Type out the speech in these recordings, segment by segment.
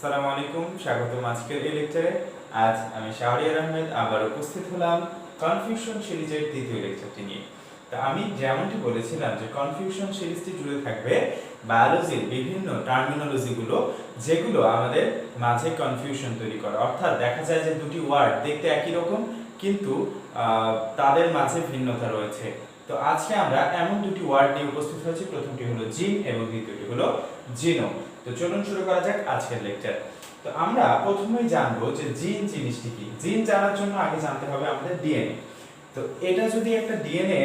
আসসালামু আলাইকুম, স্বাগতম আজকের এই লেকচারে। আজ আমি শাহরিয়ার আহমেদ আবার উপস্থিত হলাম কনফিউশন সিরিজের দ্বিতীয় লেকচারটি নিয়ে। তো আমি যেমনটি বলেছিলাম যে কনফিউশন সিরিজটি জুড়ে থাকবে বায়োলজির বিভিন্ন টার্মিনোলজিগুলো, যেগুলো আমাদের মাঝে কনফিউশন তৈরি করে। অর্থাৎ দেখা যায় যে দুটি ওয়ার্ড দেখতে একই রকম, কিন্তু তাদের মাঝে ভিন্নতা রয়েছে। তো আজকে আমরা এমন দুটি ওয়ার্ড নিয়ে উপস্থিত হয়েছি, প্রথমটি হলো জিন এবং দ্বিতীয়টি হলো জিনোম। তো চলুন শুরু করা যাক আজকের লেকচার। তো আমরা প্রথমেই জানবো যে জিন জিনিসটি কি। জিন জানার জন্য আগে জানতে হবে আমাদের ডিএনএ। তো এটা যদি একটা ডিএনএ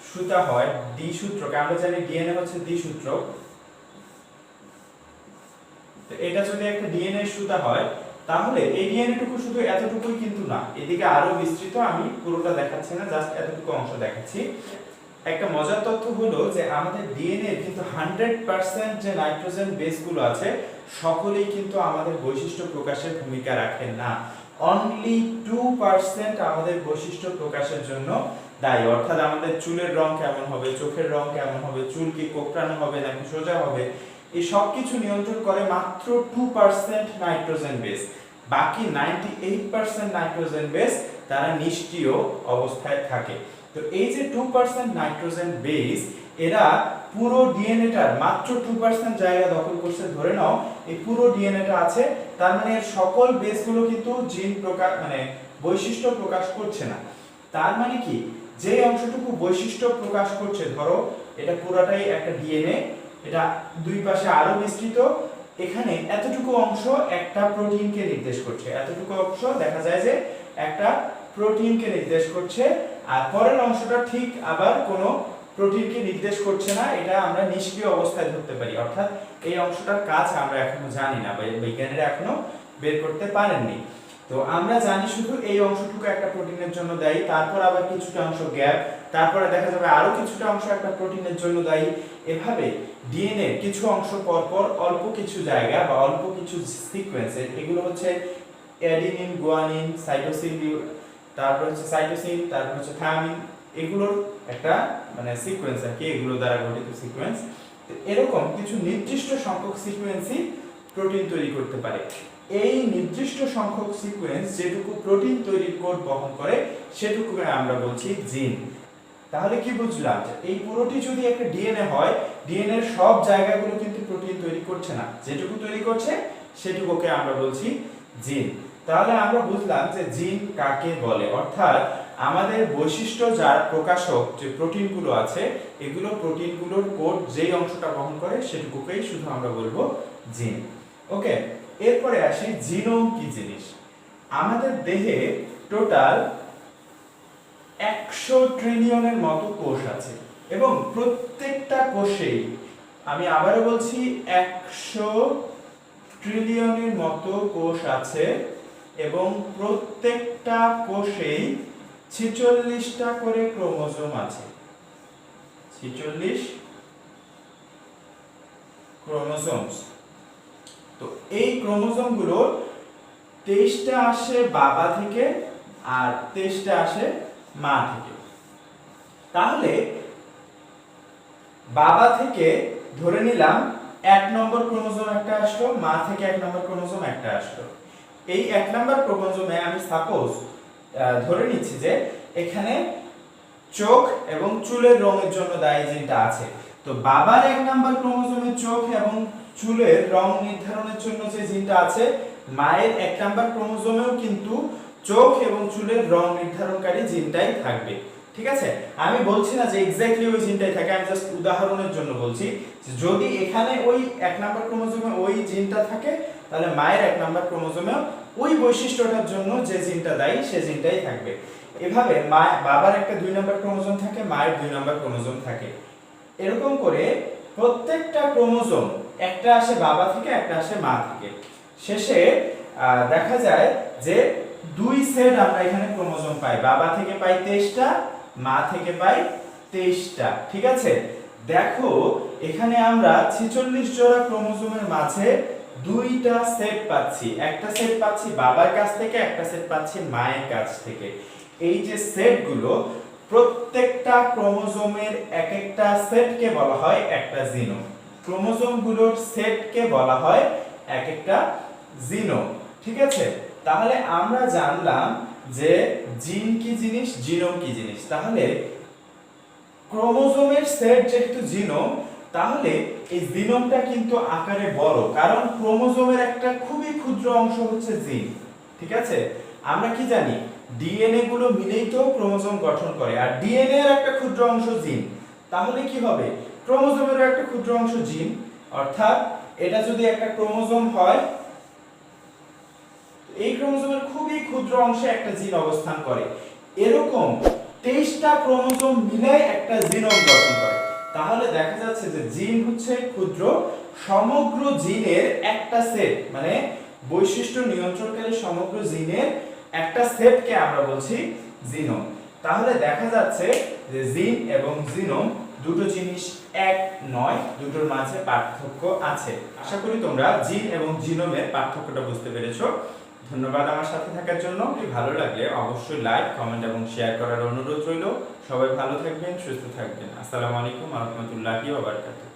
সুতা হয়, ডি সূত্রক, আমরা জানি ডিএনএ হচ্ছে দ্বি সূত্রক। তো এটা যদি একটা ডিএনএ সুতা হয়, তাহলে এই ডিএনএ টুকু শুধু এতটুকুই কিন্তু না, এদিকে আরো বিস্তৃত। আমি পুরোটা দেখাচ্ছি না, জাস্ট এতটুকু অংশ দেখাচ্ছি। একটা মজার তথ্য হলো যে আমাদের ডিএনএ কিন্তু 100% যে নাইট্রোজেন বেসগুলো আছে সকলেই কিন্তু আমাদের বৈশিষ্ট্য প্রকাশের ভূমিকা রাখেন না। অনলি 2% আমাদের বৈশিষ্ট্য প্রকাশের জন্য দায়ী। অর্থাৎ আমাদের চুলের রং কেমন হবে, চোখের রং কেমন হবে, চুল কি কোঁকড়ানো হবে নাকি সোজা হবে, এই সব কিছু নিয়ন্ত্রণ করে মাত্র 2% নাইট্রোজেন বেস। বাকি 98% নাইট্রোজেন বেস তারা নিষ্ক্রিয় অবস্থায় থাকে। তো এই যে 2% নাইট্রোজেন বেস, এরা পুরো ডিএনএটার মাত্র 2% জায়গা দখল করছে। ধরে নাও এই পুরো ডিএনএটা আছে, তার মানে এর সকল বেসগুলো কিন্তু জিন প্রকাশ বৈশিষ্ট্য প্রকাশ করছে না। তার মানে কি, যে অংশটুকু বৈশিষ্ট্য প্রকাশ করছে, ধরো এটা পুরোটাই একটা ডিএনএ, এটা দুই পাশে আরো বিস্তৃত, এখানে এতটুকু অংশ একটা প্রোটিনকে নির্দেশ করছে, এতটুকু অংশ দেখা যায় যে একটা প্রোটিনকে নির্দেশ করছে, আর পরের অংশটা ঠিক আবার কোনো প্রোটিনকে নির্দেশ করছে না। এটা আমরা নিষ্ক্রিয় অবস্থায় ধরতে পারি। অর্থাৎ এই অংশটার কাজ আমরা এখনো জানি না, বা বিজ্ঞানীরা এখনো বের করতে পারেননি। তো আমরা জানি শুধু এই অংশটুকু একটা প্রোটিনের জন্য দায়ী, তারপর আবার কিছুটা অংশ গ্যাপ, তারপরে দেখা যাবে আরো কিছুটা অংশ একটা প্রোটিনের জন্য দায়ী। এভাবে ডিএনএ কিছু অংশ পর পর অল্প কিছু জায়গা বা অল্প কিছু সিকোয়েন্স, এগুলো হচ্ছে অ্যাডিনিন, গুয়ানিন, সাইটোসিন, তারপর হচ্ছে সাইটোসিন, তারপর হচ্ছে থায়ামিন, এগুলোর একটা সিকোয়েন্স আর কি, এগুলো দ্বারা গঠিত সিকোয়েন্স। তো এরকম কিছু নির্দিষ্ট সংখ্যক সিকোয়েন্সই প্রোটিন তৈরি করতে পারে। এই নির্দিষ্ট সংখ্যক সিকোয়েন্স যেটুকু প্রোটিন তৈরির কোড বহন করে সেটুকুকে আমরা বলছি জিন। তাহলে কি বুঝলাম, যে এই পুরোটি যদি একটা ডিএনএ হয়, ডিএনএ এর সব জায়গাগুলো কিন্তু প্রোটিন তৈরি করছে না, যেটুকু তৈরি করছে সেটুকুকে আমরা বলছি জিন। তাহলে আমরা বুঝলাম যে জিন কাকে বলে, অর্থাৎ আমাদের বৈশিষ্ট্য যার প্রকাশক যে প্রোটিনগুলো আছে, এগুলো প্রোটিনগুলোর কোড যেই অংশটা বহন করে সেটুকুকেই শুধু আমরা বলবো জিন। ওকে, এরপরে আসি জিনোম কি জিনিস। আমাদের দেহে টোটাল 100 ট্রিলিয়নের মতো কোষ আছে, এবং প্রত্যেকটা কোষেই, আমি আবারও বলছি, 100 ট্রিলিয়নের মতো কোষ আছে, এবং প্রত্যেকটা কোষেই 46টা করে ক্রোমোজোম আছে। 46 ক্রোমোজোমস। তো এই ক্রোমোজোমগুলো 23টা আসে বাবা থেকে আর 23টা আসে মা থেকে। তাহলে বাবা থেকে ধরে নিলাম 1 নম্বর ক্রোমোজোম একটা আসলো, মা থেকে 1 নম্বর ক্রোমোজোম একটা আসলো। এই 1 নম্বর ক্রোমোজোমে আমি সাপোজ ধরে নিচ্ছি যে এখানে চোখ এবং চুলের রঙের জন্য দায়ী জিনটা আছে। তো বাবার 1 নম্বর ক্রোমোজোমে চোখ এবং চুলের রং নির্ধারণের জন্য যে জিনটা আছে, মায়ের 1 নম্বর ক্রোমোজোমেও কিন্তু চোখ এবং চুলের রং নির্ধারণকারী জিনটাই থাকবে। ঠিক আছে, আমি বলছি না যে এক্স্যাক্টলি ওই জিনটাই থাকে, আমি জাস্ট উদাহরণের জন্য বলছি যে যদি এখানে ওই 1 নম্বর ক্রোমোজোমে ওই জিনটা থাকে, তাহলে মায়ের 1 নম্বর ক্রোমোজোমেও ওই বৈশিষ্ট্যটার জন্য যে জিনটা দায়ী সে জিনটাই থাকবে। এভাবে বাবার একটা 2 নম্বর ক্রোমোজোম থাকে, মায়ের 2 নম্বর ক্রোমোজোম থাকে। এরকম করে প্রত্যেকটা ক্রোমোজোম, একটা আসে বাবা থেকে, একটা আসে মা থেকে। শেষে দেখা যায় যে 2 সেট আমরা এখানে ক্রোমোজোম পাই, বাবা থেকে পাই 23টা, মা থেকে পাই 23টা। ঠিক আছে, দেখো এখানে আমরা 46 জোড়া ক্রোমোজোমের মাঝে 2টা সেট পাচ্ছি, একটা সেট পাচ্ছি বাবার কাছ থেকে, একটা সেট পাচ্ছি মায়ের কাছ থেকে। এই যে সেটগুলো, প্রত্যেকটা ক্রোমোজোমের এক একটা সেটকে বলা হয় একটা জিনোম। ক্রোমোজোমগুলোর সেটকে বলা হয় এক একটা জিনোম। ঠিক আছে, তাহলে আমরা জানলাম যে জিন কি জিনিস, জিনোম কি জিনিস। তাহলে ক্রোমোজোমের সেট যেহেতু জিনোম, তাহলে এই জিনোমটা কিন্তু আকারে বড়, কারণ ক্রোমোজোমের একটা খুবই ক্ষুদ্র অংশ হচ্ছে জিন। ঠিক আছে, আমরা কি জানি ডিএনএ গুলো মিলেই তো ক্রোমোজোম গঠন করে, আর ডিএনএ এর একটা ক্ষুদ্র অংশ জিন। তাহলে কি হবে, ক্রোমোজোমেরও একটা ক্ষুদ্র অংশ জিন, অর্থাৎ এটা যদি একটা ক্রোমোজোম হয়, এই ক্রোমোজোমের খুবই ক্ষুদ্র অংশে একটা জিন অবস্থান করে। এরকম 23টা ক্রোমোজোম মিলে একটা জিনোম গঠন করে। তাহলে দেখা যাচ্ছে যে জিন হচ্ছে ক্ষুদ্র, সমগ্র জিনের একটা সেট, মানে বৈশিষ্ট্য নিয়ন্ত্রণকারী সমগ্র জিনের একটা সেটকে আমরা বলছি জিনোম। তাহলে দেখা যাচ্ছে যে জিন এবং জিনোম দুটো জিনিস এক নয়, দুটোর মাঝে পার্থক্য আছে। আশা করি তোমরা জিন এবং জিনোমের পার্থক্যটা বুঝতে পেরেছো। ধন্যবাদ আমার সাথে থাকার জন্য। ভালো লাগলে অবশ্যই লাইক, কমেন্ট এবং শেয়ার করার অনুরোধ রইল। সবাই ভালো থাকবেন, সুস্থ থাকবেন। আসসালামু আলাইকুম ওয়া রাহমাতুল্লাহি ওয়া বারাকাতুহু।